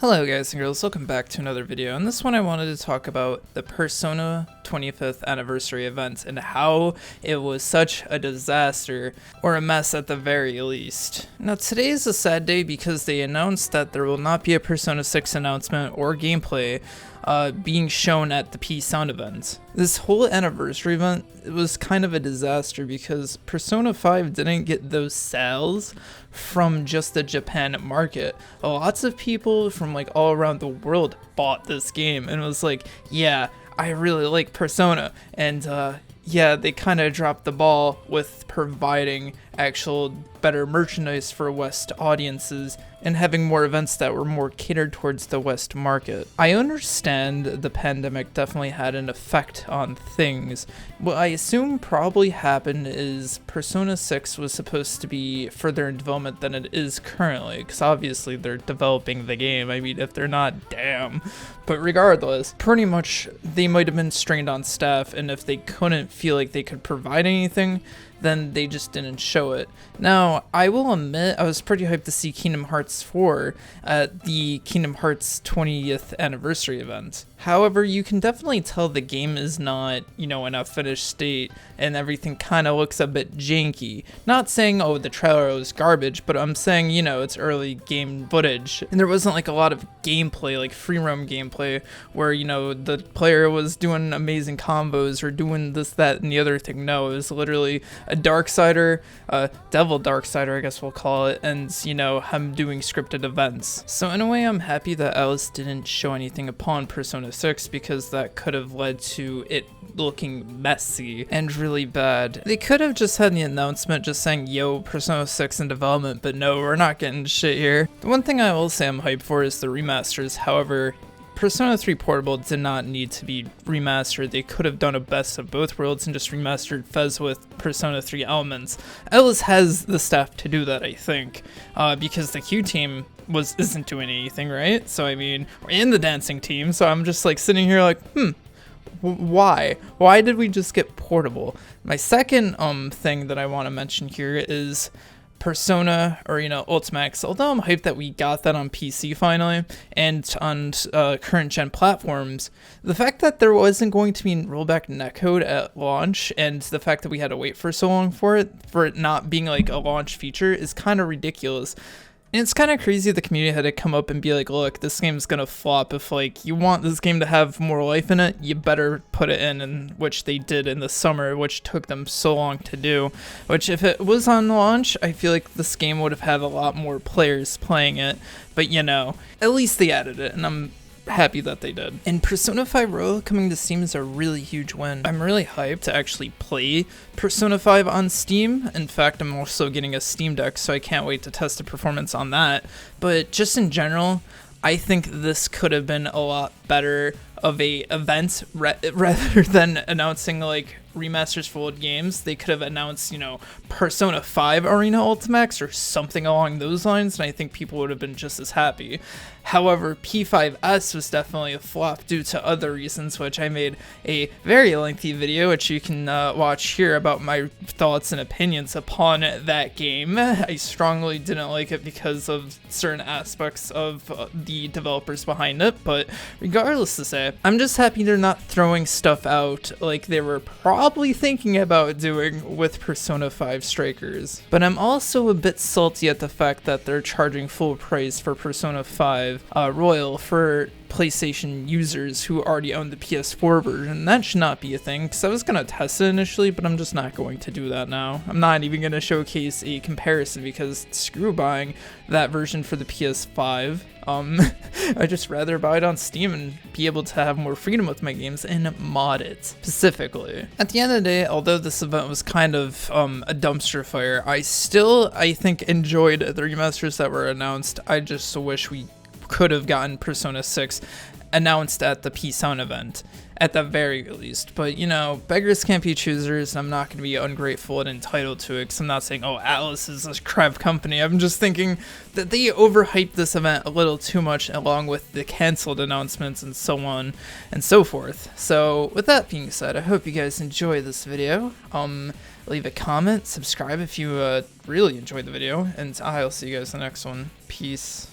Hello guys and girls, welcome back to another video. In this one I wanted to talk about the Persona 25th anniversary event and how it was such a disaster, or a mess at the very least. Now today is a sad day because they announced that there will not be a Persona 6 announcement or gameplay being shown at the P-Sound event. This whole anniversary event was kind of a disaster because Persona 5 didn't get those sales from just the Japan market. Lots of people from like all around the world bought this game and was like, yeah, I really like Persona, and yeah, they kind of dropped the ball with providing actual better merchandise for West audiences and having more events that were more catered towards the West market. I understand the pandemic definitely had an effect on things. What I assume probably happened is Persona 6 was supposed to be further in development than it is currently, because obviously they're developing the game. I mean, if they're not, damn. But regardless, pretty much they might have been strained on staff, and if they couldn't feel like they could provide anything, then they just didn't show it. Now, I will admit I was pretty hyped to see Kingdom Hearts 4 at the Kingdom Hearts 20th anniversary event. However, you can definitely tell the game is not, in a finished state, and everything kind of looks a bit janky. Not saying, oh, the trailer was garbage, but I'm saying, it's early game footage. And there wasn't like a lot of gameplay, like free roam gameplay, where, the player was doing amazing combos or doing this, that, and the other thing. No, it was literally a Darksider, Devil Darksider, I guess we'll call it, and, him doing scripted events. So in a way, I'm happy that Atlus didn't show anything upon Persona 6, because that could have led to it looking messy and really bad. They could have just had the announcement just saying, yo, Persona 6 in development, but no, we're not getting shit here. The one thing I will say I'm hyped for is the remasters. However, Persona 3 Portable did not need to be remastered. They could have done a best of both worlds and just remastered Fez with Persona 3 elements. Atlus has the staff to do that, I think, because the Q team isn't doing anything, right? So I mean, we're in the dancing team, so I'm just like sitting here like, why? Why did we just get Portable? My second thing that I want to mention here is Persona, or Ultimax. Although I'm hyped that we got that on PC finally and on current gen platforms, the fact that there wasn't going to be rollback netcode at launch, and the fact that we had to wait for so long for it not being like a launch feature, is kind of ridiculous. And it's kind of crazy the community had to come up and be like, look, this game's gonna flop. If like you want this game to have more life in it, you better put it in, which they did in the summer, which took them so long to do. Which if it was on launch, I feel like this game would have had a lot more players playing it. But at least they added it, and I'm happy that they did. And Persona 5 Royal coming to Steam is a really huge win. I'm really hyped to actually play Persona 5 on Steam. In fact, I'm also getting a Steam Deck, so I can't wait to test the performance on that. But just in general, I think this could have been a lot better of a event rather than announcing like remasters for old games. They could have announced, Persona 5 Arena Ultimax or something along those lines, and I think people would have been just as happy. However, P5S was definitely a flop due to other reasons, which I made a very lengthy video, which you can watch here, about my thoughts and opinions upon that game. I strongly didn't like it because of certain aspects of the developers behind it, but regardless to say, I'm just happy they're not throwing stuff out like they were probably thinking about doing with Persona 5 Strikers. But I'm also a bit salty at the fact that they're charging full price for Persona 5 Royal for PlayStation users who already own the PS4 version. That should not be a thing, because I was going to test it initially, but I'm just not going to do that now. I'm not even going to showcase a comparison, because screw buying that version for the PS5. I'd just rather buy it on Steam and be able to have more freedom with my games and mod it specifically. At the end of the day, although this event was kind of a dumpster fire, I think enjoyed the remasters that were announced. I just wish we could have gotten Persona 6 announced at the P-Sound event, at the very least. But beggars can't be choosers, and I'm not going to be ungrateful and entitled to it, because I'm not saying, oh, Atlus is a crap company. I'm just thinking that they overhyped this event a little too much, along with the canceled announcements and so on and so forth. So with that being said, I hope you guys enjoy this video. Leave a comment, subscribe if you really enjoyed the video, and I'll see you guys in the next one. Peace.